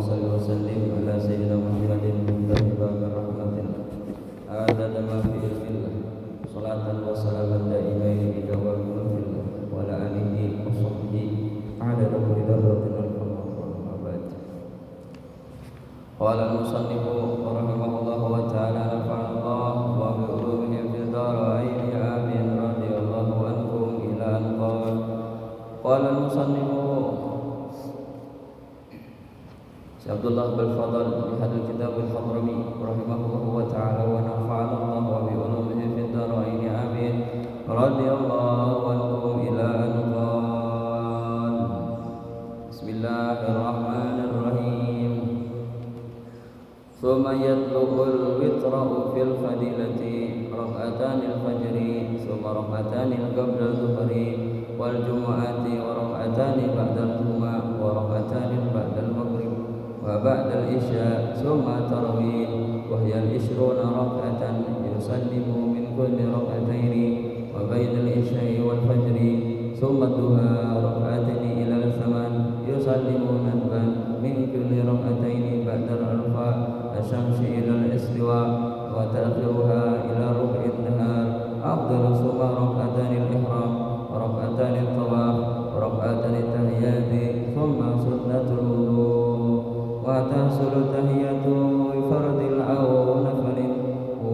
صل وسلم على سيدنا محمد المنتهى باب رحمة عدد ما في علم الله صلاة وسلاما دائمين بدوام ملك الله وعلى آله وصحبه عدد كل ذرة أما بعد. قال المصنف رحمه الله تعالى نفعنا الله وبعلومه في الدارين آمين رضي الله عنكم إلى أن قال المصنف Abdullah bin Fadl di hadil kitab al-Hadrami rahimahullah wa ta'ala wa nafa'ana Allah wa bi'ulumihi fid darain amin radhiyallahu anhum ila an qala Bismillahirrahmanirrahim Thumma yatluqul witra'u fil fadilati rak'atanil fajri thumma rak'atanil qabla dhuhri wal jumu'ati wa rak'atani ba'dal jumu'ah wa rak'atani ba'dal maghrib وبعد العشاء ثم تراويح وهي العشرون ركعة يسلم من كل ركعتين وبين العشاء والفجر ثم الضحى ركعتين إلى الثمان يسلم ندبا من كل ركعتين بعد الرفع الشمس إلى الاستواء وتأخرها إلى ربع النهار أفضل ثم ركعتان الإحرام وركعتان الطواف وركعتان التحيات ثم سنة الوضوء وتحصل تحية بفرض أو نفل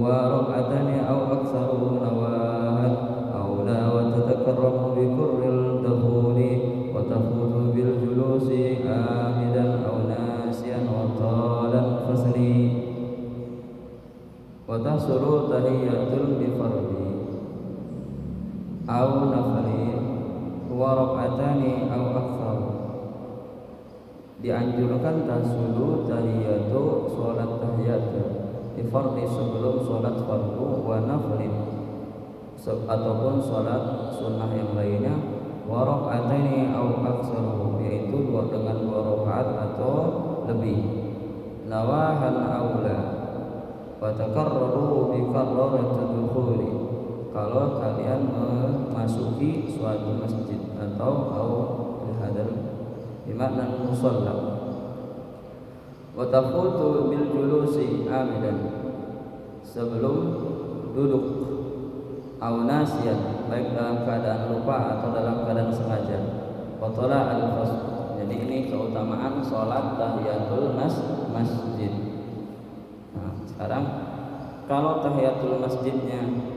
وركعتان أو أكثر نواهل أو لا وتتكرم بكر الدخول وتفوت بالجلوس آمدا أو ناسيا وطال الفصل وتحصل تحية بفرض أو نفل وركعتان أو أكثر. Dianjurkan tasulu tahiyatu sholat tahiyat di fardhi sebelum sholat fardu wa naflin ataupun sholat sunnah yang lainnya wa raka'ataini au aktsaru yaitu dengan 2 rakaat atau lebih nawahan aula wa takarraru bi karraratul dukhuli kalau kalian memasuki suatu masjid atau hadar bimakna musalla wa tafutu bil julusi amidan sebelum duduk au nasiyan baik dalam keadaan lupa atau dalam keadaan sengaja wa tala al fasl. Jadi ini keutamaan salat tahiyatul masjid. Nah, sekarang kalau tahiyatul masjidnya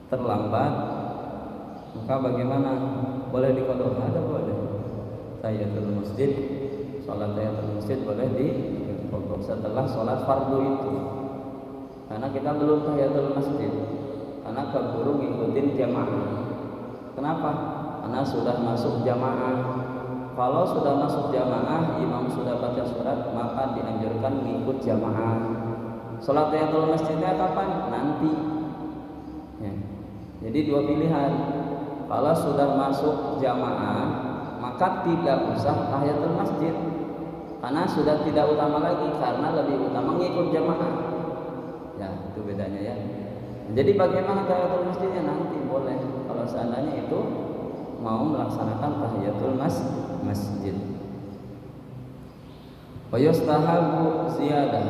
terlambat maka bagaimana? Boleh diqadha? Ada boleh. Tahiyatul masjid, salat tahiyatul masjid boleh diqadha setelah salat fardu itu. Karena kita belum tahiyatul masjid. Karena keburu ngikutin jamaah. Kenapa? Karena sudah masuk jamaah. Kalau sudah masuk jamaah, imam sudah baca surat, maka dianjurkan mengikut jamaah. Salat tahiyatul masjidnya kapan? Nanti. Ya. Jadi 2 pilihan. Kalau sudah masuk jamaah maka tidak usah tahiyatul masjid karena sudah tidak utama lagi, karena lebih utama mengikut jamaah. Ya, itu bedanya ya. Jadi bagaimana tahiyatul masjidnya nanti boleh kalau seandainya itu mau melaksanakan tahiyatul masjid. Wa yustahabu ziyadah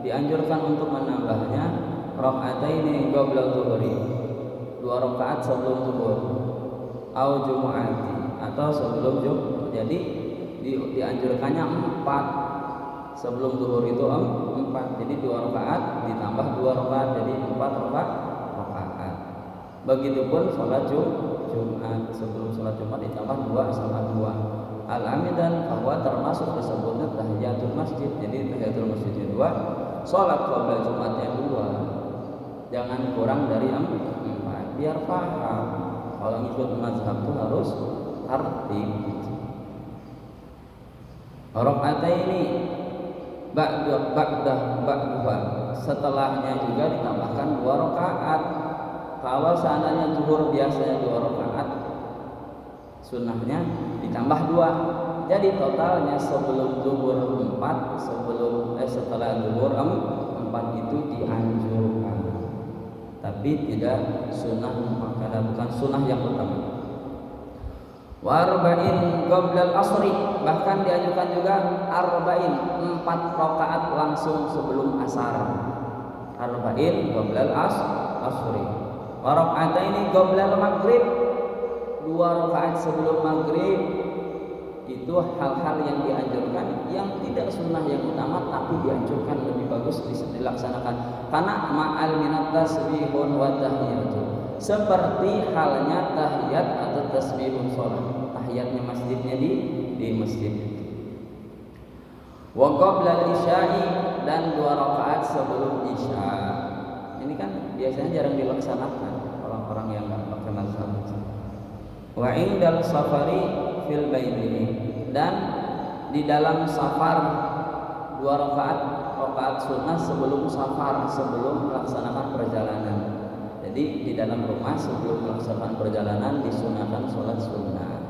dianjurkan untuk menambahnya raka'ataini qabla dhuhri 2 rakaat sebelum zuhur au jumu'ati atau sebelum Jumat. Jadi dianjurkannya 4 sebelum zuhur itu 4. Jadi 2 rakaat ditambah 2 rakaat jadi 4 rakaat. Begitupun salat Jumat sebelum salat Jumat ditambah 2 sama 2. Al-amidan bahwa termasuk disebutnya tahiyatul masjid. Jadi tahiyatul masjidnya 2, salat qabla Jumatnya 2. Jangan kurang dari 4. Biar paham kalau ngikut mazhab itu harus tertib. Raka'ataini ba'da setelahnya juga ditambahkan 2 rakaat. Kalau seandainya zuhur biasanya 2 rakaat, sunnahnya ditambah 2. Jadi totalnya sebelum zuhur 4, setelah zuhur 4 itu dianjurkan. Tapi tidak sunnah, karena bukan sunnah yang utama. Wa arba'in qoblal asri, bahkan dianjurkan juga arba'in 4 rakaat langsung sebelum asar. Arba'in qoblal asri. Wa raka'ataini qoblal maghrib, 2 rakaat sebelum maghrib. Itu hal-hal yang dianjurkan, yang tidak sunnah yang utama, tapi dianjurkan, lebih bagus dilaksanakan. Karena ma'al minat tasbihun wa tahiyatun, seperti halnya tahiyat atau tasbihun sholat, tahiyatnya masjidnya di masjid. Wa qabla isya'i, dan 2 rakaat sebelum isya. Ini kan biasanya jarang dilaksanakan orang-orang yang nggak pakai mazhab. Wa indal safari fil baiti, dan di dalam safar 2 rakaat sunnah sebelum safar, sebelum melaksanakan perjalanan. Jadi di dalam rumah sebelum melaksanakan perjalanan disunahkan sholat sunnah.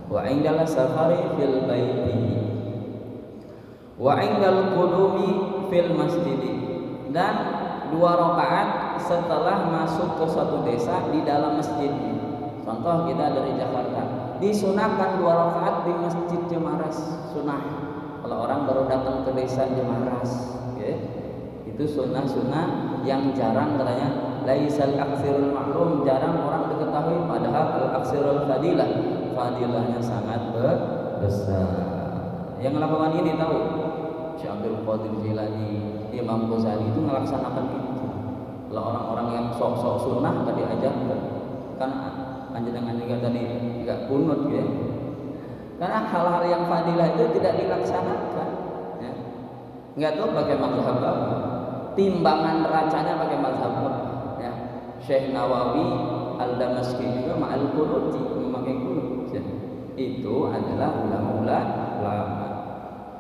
Wa indal safari fil baiti wa indal qudumi fil masjid, dan 2 rakaat setelah masuk ke suatu desa di dalam masjid. Contoh, kita dari Jakarta, disunahkan 2 rakaat di masjid Jemaras, sunnah. Kalau orang baru datang ke desa Jemaras, okay, itu sunnah-sunnah yang jarang, katanya laisal aksirul ma'lum, jarang orang diketahui, padahal al aksirul fadilah, fadilahnya sangat besar. Yang melakukan ini tahu Syekh Abdul Qadir Jilani, Imam Ghazali, itu melaksanakan itu. Kalau orang-orang yang sok-sok sunnah tadi diajarkan, kan panjenengan juga tadi enggak kunut ya. Karena hal-hal yang fadilah itu tidak dilaksanakan ya. Enggak tahu pakai mazhab apa, timbangan neracanya pakai mazhab apa ya. Syekh Nawawi Al-Damaski juga ma'al kunuti, memakai kunut ya. Itu adalah ulama.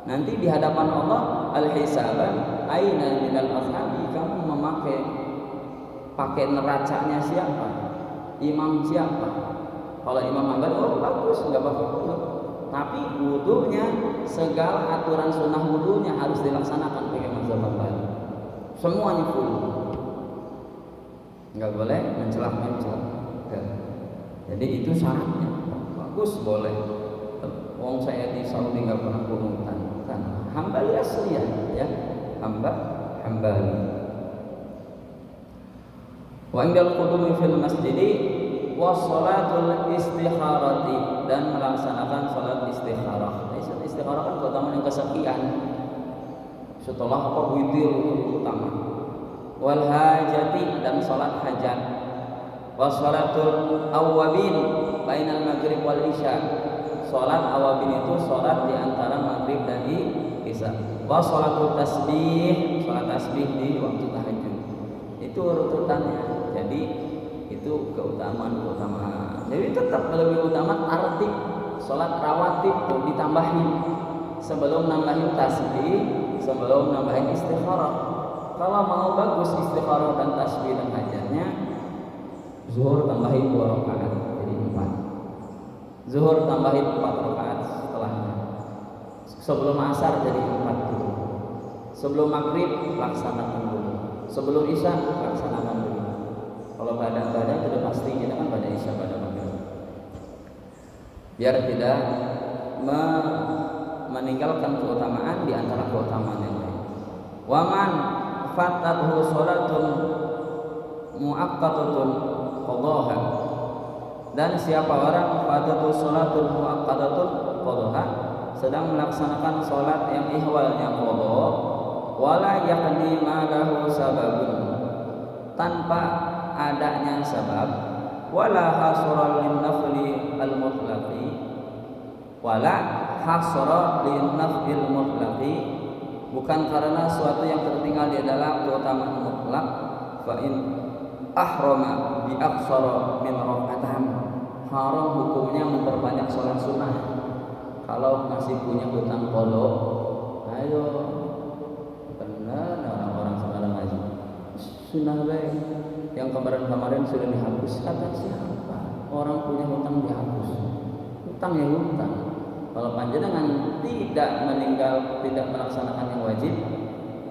Nanti di hadapan Allah al-hisaban aina minal ashabi, kamu pakai neracanya siapa, imam siapa. Kalau Imam Hambali, oh bagus, nggak pakai wudu, tapi wudunya, segala aturan sunnah wudunya harus dilaksanakan pakai mazhab Hambali, semuanya full, nggak boleh mencelah-mencelah. Jadi itu syaratnya. Bagus, boleh. Wong saya di Saudi nggak pernah kunutan, kan Hambali asli ya, Hambali. Wa indal qudumi fil masjidi wa sholatul istikharati, dan melaksanakan salat istikharah. Salat istikharah kan keutamaan yang kesekian. Setelah witir itu utama. Wal hajati, dan salat hajat. Wa sholatul awwabin bainal maghrib wal isya. Salat awabin itu salat di antara maghrib dan isya. Wa sholatul tasbih, salat tasbih di waktu tahajud. Itu urutannya. Jadi itu keutamaan. Jadi tetap lebih utama tartib salat rawatib tuh ditambahin sebelum nambahin tasbih, sebelum nambahin istikharah. Kalau mau bagus istikharah dan tasbih dan hajatnya, zuhur tambahin 2 rakaat jadi 4. Zuhur tambahin 4 rakaat setelahnya. Sebelum asar jadi 4 dulu. Sebelum maghrib laksanakan dulu. Sebelum isya laksanakan dulu. Kalau badan sudah pasti kita kan pada isya pada maghrib. Biar tidak meninggalkan keutamaan di antara keutamaan yang lain. Waman fatathu sholatun muaqqatatun qadhaha, dan siapa orang fatathu sholatun muaqqatatun qadhaha, sedang melaksanakan sholat yang ihwalnya qadha, wala yaqdi ma lahu sababun, tanpa adanya sebab, wala hasra lin nafli al mutlaqi, wala hasra lin nafil mutlaqi, bukan karena suatu yang tertinggal di dalam keutamaan mutlak. Fa in ahrama bi aqsara min rak'atan, haram hukumnya memperbanyak sholat sunnah. Kalau masih punya hutang qada, ayo benar orang-orang sekarang aja sunnah baik. Yang kemarin sudah dihapus, kata siapa? Orang punya hutang dihapus. Hutang ya hutang. Kalau panjenengan tidak tidak melaksanakan yang wajib,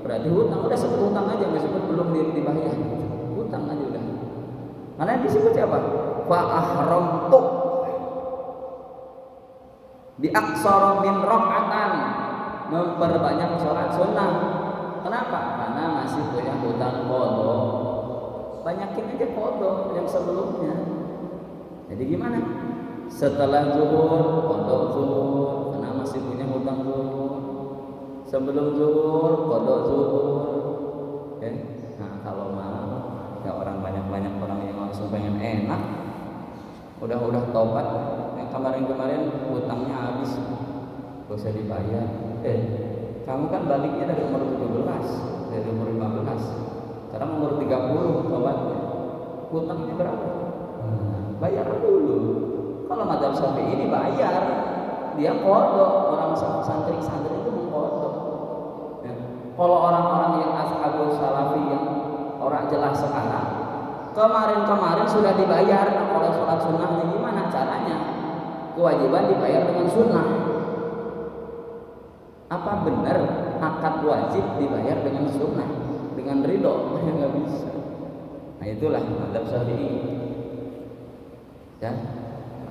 berarti hutang udah sebut hutang aja, meskipun belum dibayar. Hutang aja udah. Karena disebut siapa? Fa ahramtu. bi aqsara min rak'atan, memperbanyak sholat sunnah. Kenapa? Karena masih punya hutang qada. Banyakin aja qada yang sebelumnya. Jadi gimana? Setelah zuhur qada zuhur karena masih punya hutang zuhur. Sebelum zuhur qada zuhur. Oke. Nah, kalau mau ya orang banyak orang yang langsung pengen enak, udah tobat, yang kemarin hutangnya habis, gak usah dibayar. Kamu kan baliknya dari umur 17, dari umur 15, sekarang umur 30 tobatnya, hutangnya berapa? Bayar dulu. Kalau madzhab Syafi'i ini bayar, dia qada, orang santri itu mengqada. Ya. Kalau orang-orang yang ashabul salafi yang orang jelas sekarang, kemarin sudah dibayar. Nah, kalau sholat sunnahnya gimana caranya? Kewajiban dibayar dengan sunnah. Apa benar akad wajib dibayar dengan sunnah, dengan ridho? Ya nggak bisa. Nah itulah madzhab Syafi'i. Ya,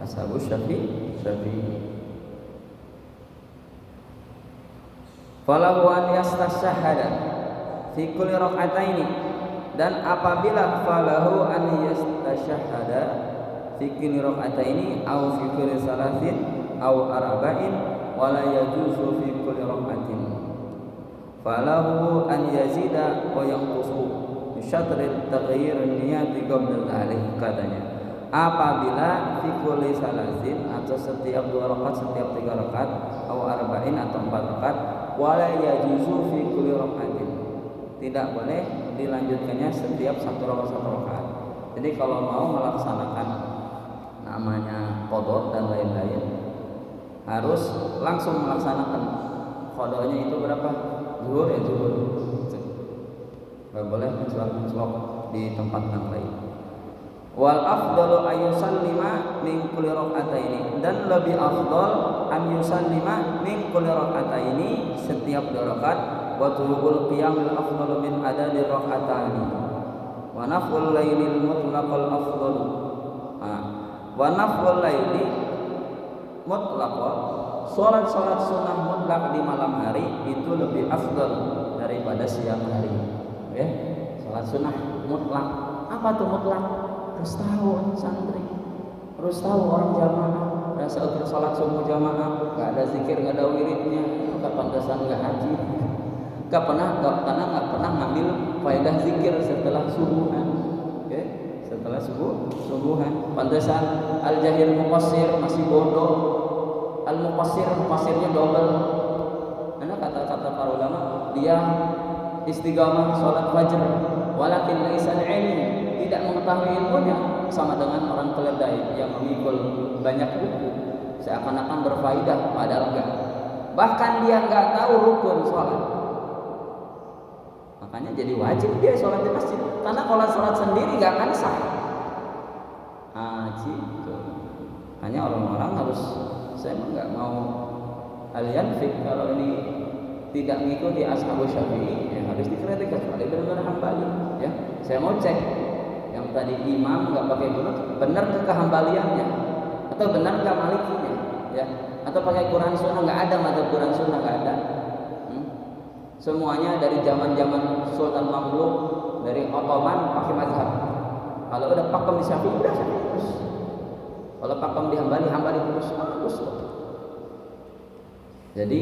ashabus Syafi'i. Falahu an yastashhada fi kulli rak'ataini, dan apabila falahu an yastashhada fi kulli rak'ataini au fi kulli salasin au arba'in wala yajuzu fi kulli rak'atin, falahu an yazida wa yanqusu bi syatri taghyir niyati qabla dzalik, katanya apabila fi kulli salasin atau setiap 2 rakaat, setiap 3 rakaat, au arba'in atau 4 rakaat, wala yajuzu fi kulli rak'atin, tidak boleh dilanjutkannya setiap 1 rakaat. Jadi kalau mau melaksanakan namanya qada dan lain-lain, harus langsung melaksanakan qadanya itu berapa? Zuhur ya zuhur. Enggak boleh mencelok di tempat yang lain. Wal afdalu ayyusallima min kulli rak'ataini, dan lebih afdal an yusallima min kulli rak'ataini, setiap 2 rakaat. Wa tulul qiyamul afdalu min adadi rak'ataini wa naf'ul lailil mutlaqal afdalu. Wa naf'ul laili mutlaqal, salat sunnah mutlak di malam hari itu lebih afdal daripada siang hari. Ya, salat sunnah mutlak. Apa tuh mutlak? Harus tahu santri, harus tahu orang jamaah. Rasa salat subuh jamaah, nggak ada zikir, nggak ada wiridnya, kapan dasar nggak haji, karena nggak pernah ngambil faedah zikir setelah subuhan. Okay? Setelah subuhan, pantesan al-jahil muqassir masih bodoh, al-muqassirnya double. Karena kata-kata para ulama, dia istiqamah sholat fajr, walakin laisa ilmu, tidak mengetahui ilmunya, sama dengan orang keledai yang memikul banyak buku seakan-akan berfaedah padahal enggak. Bahkan dia enggak tahu rukun sholat, makanya jadi wajib dia sholat di masjid. Karena kalau sholat sendiri enggak akan sah. Gitu. Hanya orang-orang harus, saya enggak mau kalian fik kalau ini tidak mengikuti ashabus Syafi'i, yang harus dikritik kecuali benar-benar Hambali. Ya, saya mau cek yang tadi imam nggak pakai kunut, benar ke kehambaliannya atau benar ke malikinya, ya, atau pakai Quran sunnah? Nggak ada madzhab Quran sunnah, nggak ada. Semuanya dari zaman Sultan Mamluk, dari Ottoman pakai mazhab. Kalau udah pakem di Syafi'i, udah Syafi'i terus. Kalau pakem di Hambali terus, bagus. Jadi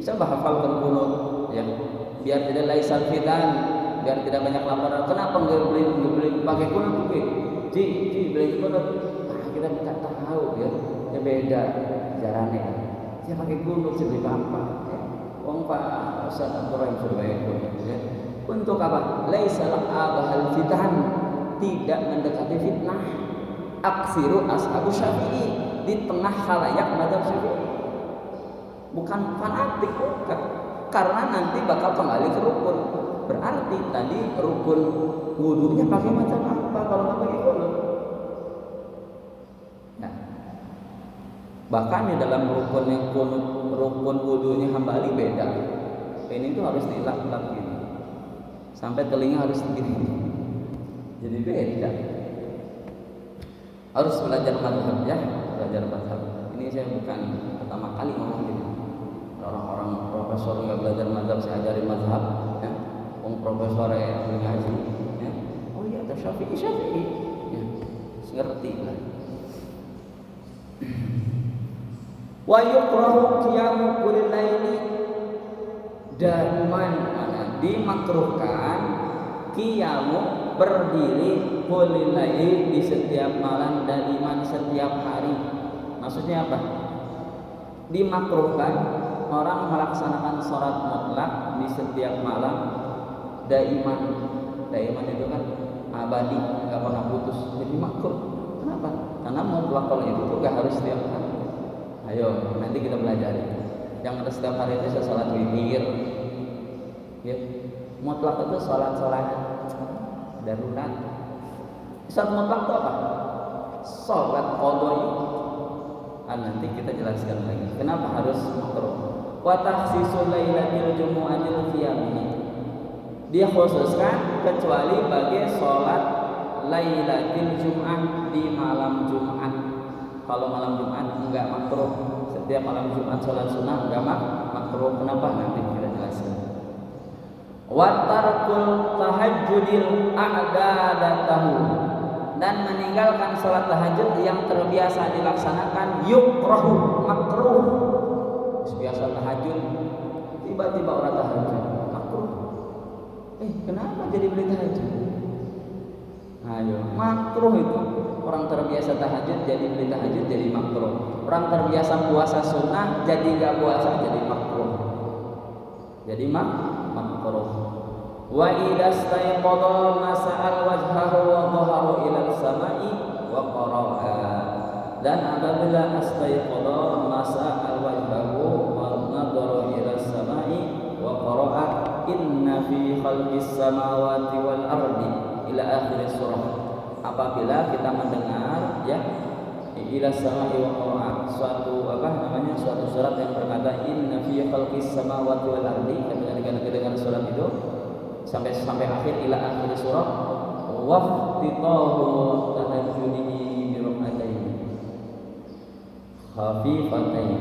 saya hafalkan kunut, ya, biar tidak laisal fitan, biar tidak banyak laporan. Kenapa nggak beli pakai kunut? Ji beli kunut. Kita nggak tahu, ya beda jarannya. Dia pakai kunut lebih gampang. Wong Pak Ustaz Abdurrahim Surabaya kunut. Ya. Untuk apa? Laisal abahal fitan, tidak mendekati fitnah. Aksiru ashabus Syafi'i, di tengah khalayak madzhab Syafi'i. Bukan fanatik, bukan. Karena nanti bakal kembali ke rukun. Berarti tadi rukun wudunya pakai macam apa kalau nggak pakai kunut? Nah, bahkan di dalam rukun yang rukun wudunya Hambali beda. Ini tuh harus dilap-lap gitu, sampai telinga harus begini. Jadi beda. Harus belajar mazhab, ya, belajar mazhab. Ini saya bukan pertama kali ngomong gitu. Orang-orang profesor nggak belajar mazhab, saya ajarin mazhab, ya. Profesor ya ngaji, ya. Oh iya, ada Syafi'i, ya. Ngerti lah. Wa yukrahu qiyamu kulli laili, dan dimakruhkan qiyamu berdiri kulli laili di setiap malam daiman setiap hari. Maksudnya apa? Dimakruhkan orang melaksanakan sholat mutlak di setiap malam daiman. Daiman itu kan abadi, nggak pernah putus. Jadi makruh. Kenapa? Karena mutlak kalau itu tuh nggak harus setiap hari. Ayo, nanti kita belajar. Yang harus setiap hari itu sholat witir. Ya, mutlak itu sholat darurat. Sholat mutlak itu apa? Sholat qadha. Nanti kita jelaskan lagi. Kenapa harus makruh? Wa takhsisul lailatil jumu'atil qiyamih. Dia khususkan kecuali bagi sholat lailatul jum'ah di malam Jumat. Kalau malam Jumat enggak makruh. Setiap malam Jumat sholat sunnah enggak makruh. Kenapa? Nanti kita jelaskan. Wa tarkul tahajjudil a'dadatahu, dan meninggalkan sholat tahajud yang terbiasa dilaksanakan yukrahu, makruh. Biasa tahajud, tiba-tiba orang tahajud, makruh. Kenapa jadi beli tahajud? Ayo, makruh itu. Orang terbiasa tahajud jadi beli tahajud jadi makruh. Orang terbiasa puasa sunnah jadi gak puasa jadi makruh. Jadi makruh. Wa idza stayqadha masa'al wajhahu wa dhahara ila as-sama'i wa qara'a. Dan apabila astayqadha masa'al wajhahu wa nadhara ila as-sama'i wa qara'a inna fi khalqis samawati wal ardi ila akhir surah. Apabila kita mendengar ya ila sama'i wa qara'a, suatu suatu surat yang berkata inna fi khalqis samawati wal ardi, ketika dengar surat itu sampai akhir ila akhir surah, waftitahu tahajjudihi bi rak'atayn khafifatain,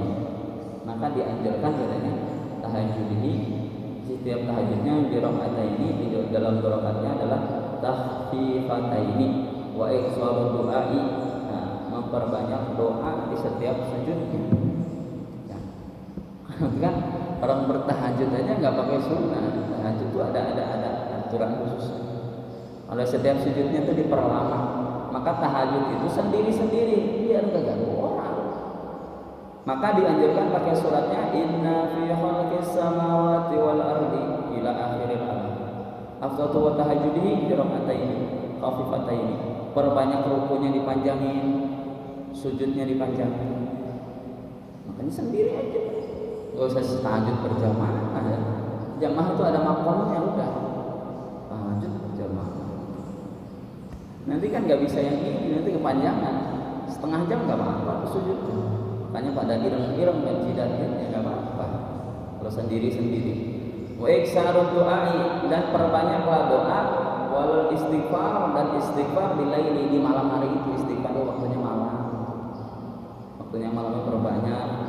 maka dianjurkan katanya tahajjudihi, setiap tahajudnya bi rak'ataini, di dalam rakaatnya adalah tahfifataini wa iqsaru du'ai, memperbanyak doa di setiap sujudnya. Ya. Kan orang bertahajud aja nggak pakai sunnah. Tahajud itu ada aturan khusus. Kalau setiap sujudnya itu diperlama, maka tahajud itu sendiri-sendiri biar nggak ganggu orang. Maka dianjurkan pakai suratnya inna fi khalqis samawati wal ardi ila akhiril ayat. Afdatu wa tahajjudihi bi rak'ataini khafifataini. Perbanyak rukunya dipanjangin, sujudnya dipanjangin. Makanya sendiri aja. Gak usah tahajud berjamaah. Jamaah itu ada makomnya, udah tahajud berjamaah. Nanti kan nggak bisa yang ini, nanti kepanjangan. Setengah jam nggak apa-apa sujudnya. Makanya pada ireng-ireng dan jidatnya nggak apa-apa. Kalau sendiri-sendiri. Wa iksarud du'ai, dan perbanyaklah doa, wal istighfar, dan istighfar di laili, di malam hari itu. Istighfar waktunya malam. Waktunya malamnya perbanyak.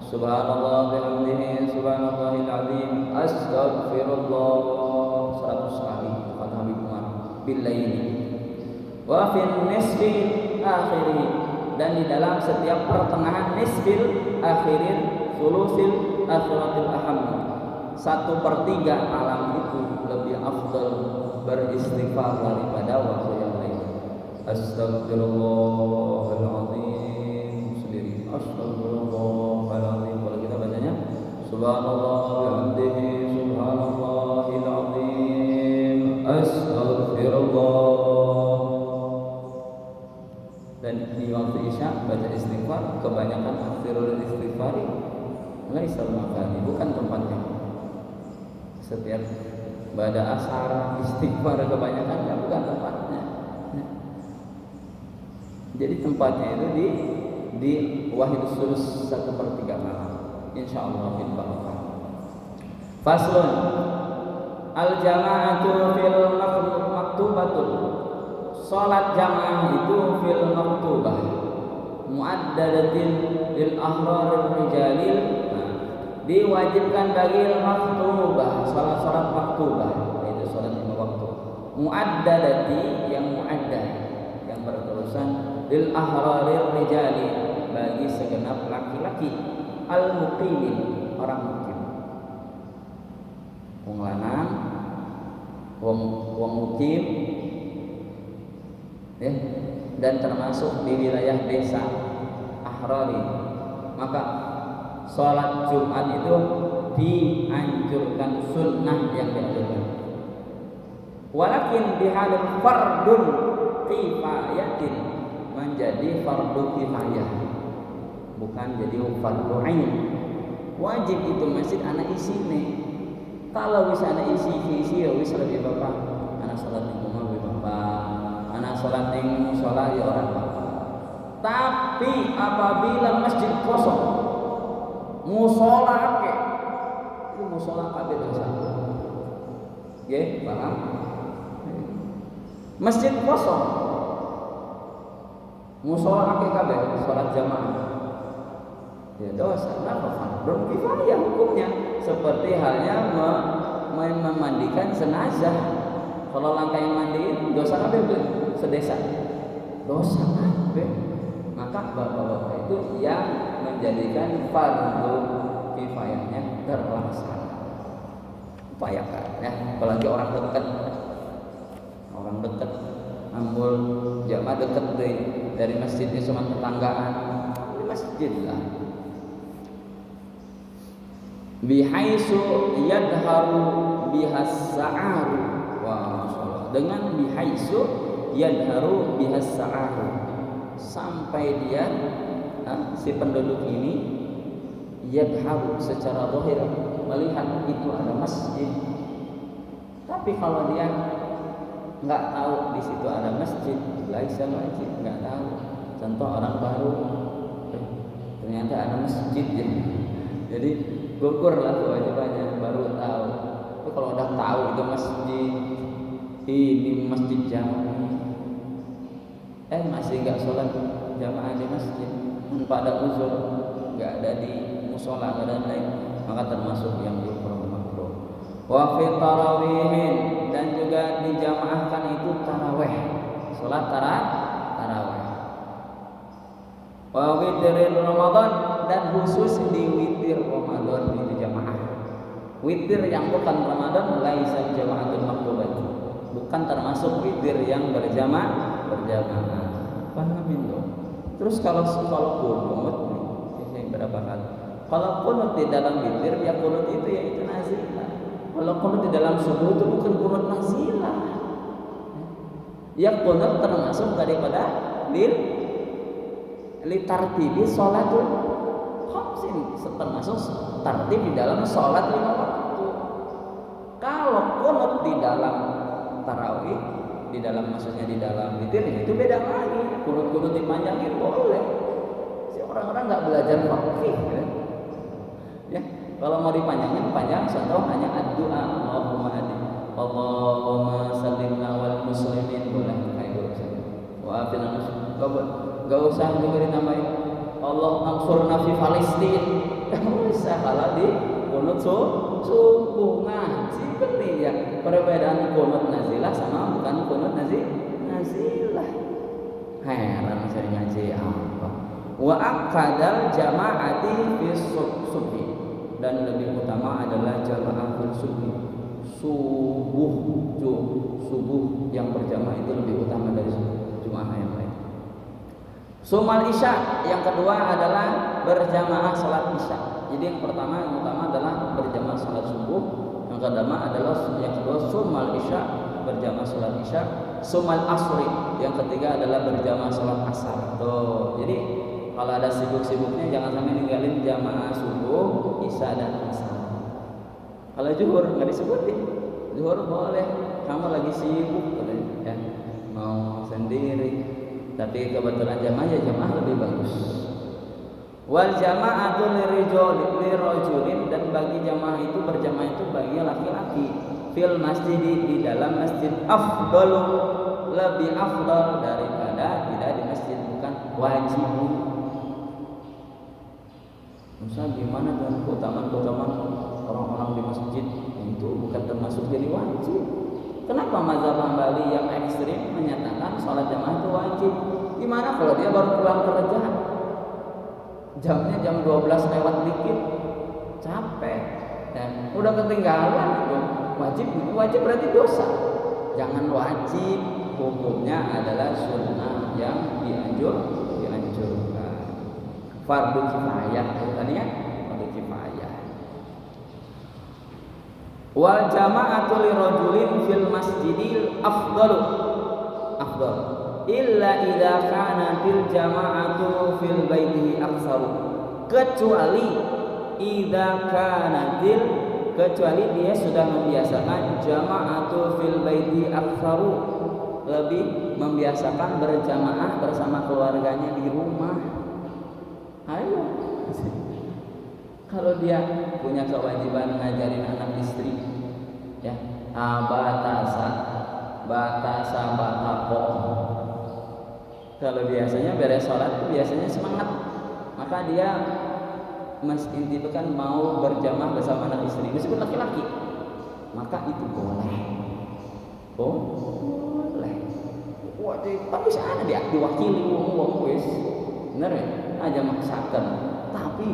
Subhanallah bihamdihi subhanallahil azim astaghfirullah 100 kali kata Habib Umar bil laili wa fil nisfi akhiri, dan di dalam setiap pertengahan nisfil akhirin sulusil akhiratil aham, 1/3 malam itu lebih afdal beristighfar daripada waktu yang lain. Astaghfirullahal azim sendiri, astaghfirullahal azim. Kalau kita bacanya subhanallah bihamdihi subhanallahil azim astaghfirullah. Dan di waktu isya baca istighfar, kebanyakan akhirul istighfari laisa makani, bukan tempatnya. Setiap pada asar istighfar kebanyakan bukan tempatnya. Jadi tempatnya itu di wahid sulus 1/3 malam. Insyaallah bil barakah. Faslun al jama'atu fil maktubatul. Salat jamaah itu fil maktubah. muaddadatin lil ahrarir rijalil. Nah, diwajibkan bagi maktubah, salat maktubah, yaitu salat 5 waktu. Muaddadati yang muaddad, yang berterusan, lil ahrarir rijali, bagi segenap laki-laki, al muqimin, orang mukim. Wong lanang, wong mukim, ya, dan termasuk di wilayah desa ahrari. Maka sholat Jumat itu dianjurkan, sunnah yang dianjurkan. Walakin bihadal fardun kifayatin, menjadi fardu kifayah, bukan jadi fardu ain. Wajib itu masjid anak isi nih. Kalau bisa anak isi ya wis lebih bapak. Anak sholat di rumah lebih bapak. Anak sholat di musola ya orang bapak. Tapi apabila masjid kosong, musola ke, itu musola kabeh dosa. Nggih, paham? Masjid kosong, musola ke kabeh salat jamaah. Ya dosa, kenapa? Fardu kifayah hukumnya. Seperti halnya memandikan jenazah. Kalau langkah yang mandiin dosa kabeh sedesa. Dosa kabeh. Maka bapak-bapak itu yang menjadikan fardu kifayahnya terlaksana. Upayakan ya, apalagi orang dekat. Orang dekat, ambul jamaah dekat dari masjidnya cuma tetanggaan. Di masjid lah. Bihaisu yadharu bihas sa'aru. Wah, masyaallah. Dengan bihaisu yadharu bihas sa'aru, sampai dia si penduduk ini yadharu secara zahir melihat itu ada masjid. Tapi kalau dia nggak tahu di situ ada masjid, laisa wajib, nggak tahu. Contoh orang baru, ternyata ada masjid ya. Jadi gugur lah kewajibannya, baru tahu. Tapi kalau udah tahu itu masjid, ini masjid jamaah, masih nggak sholat jamaah di masjid, pada uzur, nggak ada di musola, nggak ada lain, maka termasuk yang dihukum makruh. Wa fi tarawihin, dan juga dijamaahkan itu taraweh, sholat taraweh. Wa witir Ramadan, dan khusus di witir Ramadan itu jamaah. Witir yang bukan Ramadan laisa jamaatul maktubah, bukan termasuk witir yang berjamaah. Pahamin dong. Terus kalau kunut, ini berapa kali? Kalau kunut di dalam witir, ya kunut itu yaitu nazilah. Kalau kunut di dalam subuh itu bukan kunut nazilah. Ya kunut termasuk daripada litartibi sholatul khamsin, termasuk tartib di dalam sholat 5 waktu. Kalau kunut di dalam tarawih, di dalam maksudnya di dalam witir, itu beda lagi. Kunut dipanjangin boleh. Si orang-orang nggak belajar fikih ya. Kalau mau dipanjangin panjang, contoh hanya doa Allahumma adi, Allahumma sallimna wal muslimin, boleh kayak gitu. Wa afina muslim, gak usah juga ditambahin Allah ansurna fi Palestin. Gak usah, kalau di kunut subuh ngaji penting ya. Perbedaan kunut nazilah sama bukan kunut nazilah. Heran saya ngaji apa. Wa aqadal jama'ati fi subhi, dan lebih utama adalah jamaah subuh. Subuh yang berjamaah itu lebih utama dari jamaah yang lain. Sumal isya, yang kedua adalah berjamaah salat isya. Jadi yang pertama yang utama adalah berjamaah salat subuh, yang kedua sumal isya, berjamaah salat isya. Sumal asri, yang ketiga adalah berjamaah salat asar. Tuh, jadi kalau ada sibuk-sibuknya jangan sampai ninggalin jamaah subuh, isya dan asar. Kalau zuhur nggak disebutin, zuhur boleh, kamu lagi sibuk ya, mau sendiri. Tapi kebetulan jamaah lebih bagus. Wal jama'atu lirajulin, dan bagi jamaah itu berjamaah itu bagi laki-laki. Fil masjid, di dalam masjid, afdalu, lebih afdal daripada tidak di masjid, bukan wajib. Misal gimana dengan keutamaan-keutamaan orang-orang di masjid? Itu bukan termasuk jadi wajib. Kenapa mazhab Hambali yang ekstrim menyatakan sholat jamaah itu wajib? Gimana kalau dia baru pulang kerja? Jamnya jam 12 lewat dikit, capek, dan udah ketinggalan itu. Wajib berarti dosa. Jangan wajib, hukumnya adalah sunnah yang dianjurkan. Fardu kifayah tadi ya, fardu kifayah. Wal jama'atu lirajulin fil masjidil afdal illa idza kana til jama'atu fil baitihi aksaru, kecuali dia sudah membiasakan jama'atu fil baiti aksaru, lebih membiasakan berjamaah bersama keluarganya di rumah. Ayo, kalau dia punya kewajiban ngajarin anak istri, ya, batako. Kalau biasanya beres sholat itu biasanya semangat, maka dia inti itu kan mau berjamaah bersama anak istri, meskipun laki-laki, maka itu boleh. Boleh. Wajib, tapi sana dia diwakili wong wis. Bener ya? Aja maksakan. Tapi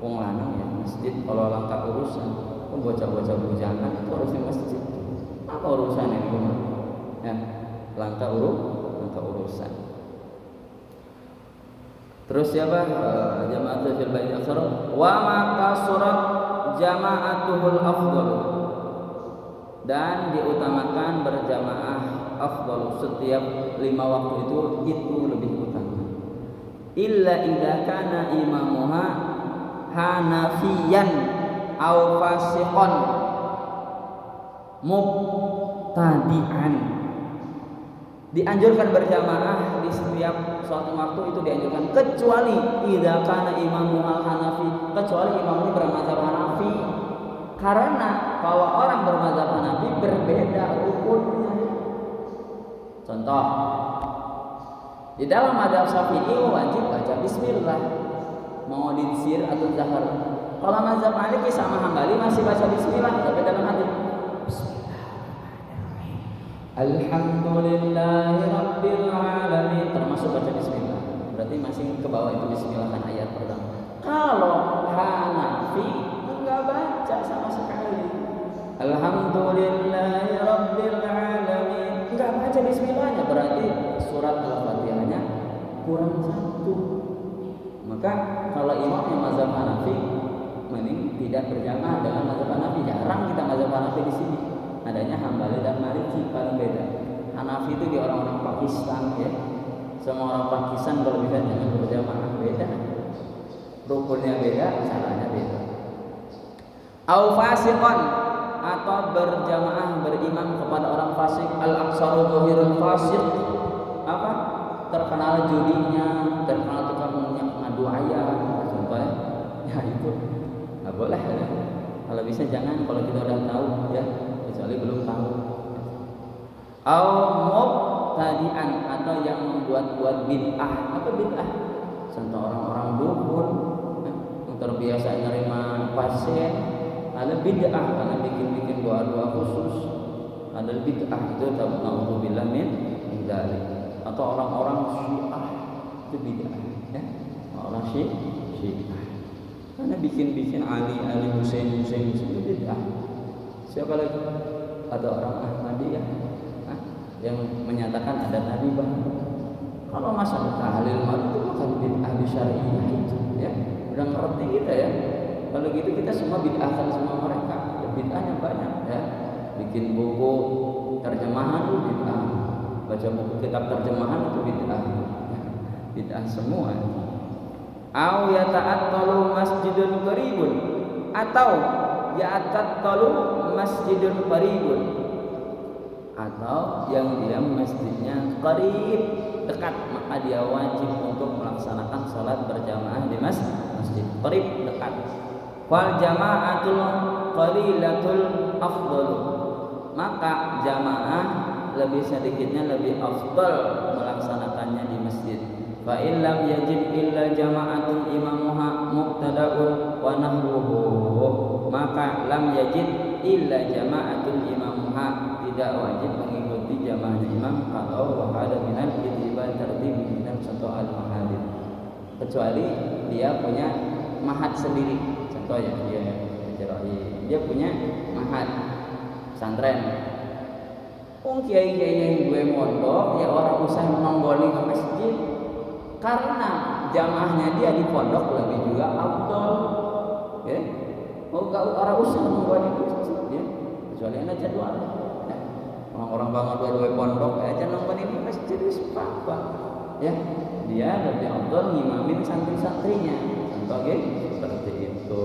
wong lanang ya masjid kalau langkah urusan, bocah-bocah bujangan itu harus di masjid. Apa urusannya di rumah? Ya, langkah urusan. Terus siapa? Jama'atul fil baiti aksar wa maka surat jama'atuhul afdal, dan diutamakan berjamaah afdal, setiap 5 waktu itu lebih utama. Illa idza kana imamuha hanafiyan aw fasiqan mubtadi'an. Dianjurkan berjamaah di setiap suatu waktu itu dianjurkan, kecuali idza kana imamuha hanafi, kecuali imamnya bermadzhab Hanafi. Karena kalau orang bermadzhab Hanafi berbeda rukunnya. Contoh, di dalam madzhab Syafi'i wajib baca bismillah, mau di sir atau zahar. Kalau mazhab Maliki sama Hambali masih baca bismillah, tapi dalam hati Alhamdulillahi Rabbil Alamin, termasuk baca bismillah. Berarti masih ke bawah itu bismillah kan ayat pertama. Kalau Hanafi enggak baca sama sekali. Alhamdulillahi Rabbil Alamin, enggak baca bismillahnya, berarti surat Al-Fatihahnya kurang satu. Maka kalau imam yang mazhab Hanafi, mending tidak berjamaah dengan mazhab Hanafi. Jarang kita mazhab Hanafi di sini. Adanya Hambali dan Maliki, paling beda. Hanafi itu di orang-orang Pakistan ya. Semua orang Pakistan kalau bisa jangan berjamaah, beda. Rukunnya beda, caranya beda. Au fasiqan, atau berjamaah berimam kepada orang fasik. Al-aqsaru dhahirul fasik. Apa? Terkenal judinya, terkenal tukang ngadu ayam, contohnya. Ya itu nggak boleh ya. Kalau bisa jangan, kalau kita udah tahu ya, kecuali belum tahu. Au mubtadi'an, atau yang membuat bid'ah. Apa bid'ah? Contoh orang-orang dukun yang terbiasa menerima pasien, ada bid'ah karena bikin doa-doa khusus. Ada bid'ah itu ta'awudzubillah min dzalik. Atau orang-orang Syiah itu bid'ah ya. Orang Syiah karena bikin Ali Husain itu bid'ah. Siapa lagi? Ada orang Ahmadiyah yang menyatakan ada Nabi baru. Kalau masalah tahlil itu bukan bid'ah syariah itu ya. Udah ngerti kita ya. Kalau gitu kita semua bid'ahkan semua mereka. Ya, bid'ahnya banyak ya. Bikin buku terjemahan itu bid'ah. Baca buku kitab terjemahan itu bid'ah. Bid'ah semua. Au yata'attalu masjidun qaribun, atau ya'tattalu masjidun qaribun, atau yang dia masjidnya qarib, dekat, maka dia wajib untuk melaksanakan salat berjamaah di masjid qarib, dekat. Wal jama'atul qalilatul afdal, maka jamaah lebih sedikitnya lebih afdal melaksanakannya di masjid. fa in lam yajid illa jama'atun imamuha muqtada'un wa nahwuhu, maka lam yajid illa jama'atun imamuha, tidak wajib mengikuti jamaahnya imam kalau wahada minal kitiban tertib minal contoh al-mahadid, kecuali dia punya mahad sendiri. Contoh ya, dia punya mahad pesantren. Kiai-kiai yang gue mondok ya orang usah menonggoli ke masjid, karena jamaahnya dia di pondok lebih juga afdol. Ya, mau orang usah menonggoli ke masjid ya, kecuali ada jadwal. Ya. Orang-orang banget dua-dua pondok aja nonggoli di masjid itu apa? Ya, dia lebih afdol ngimamin santri-santrinya. Contoh seperti itu.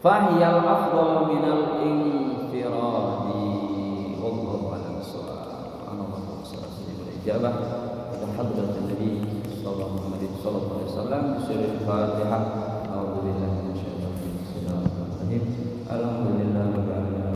Fahyal afdal minal infiradi. Wallahu a'lam bishawab. Allahumma shalli ala ijabah ila hadratin nabi sallallahu alaihi wasallam. Bismillahirrahmanirrahim. A'udzu billahi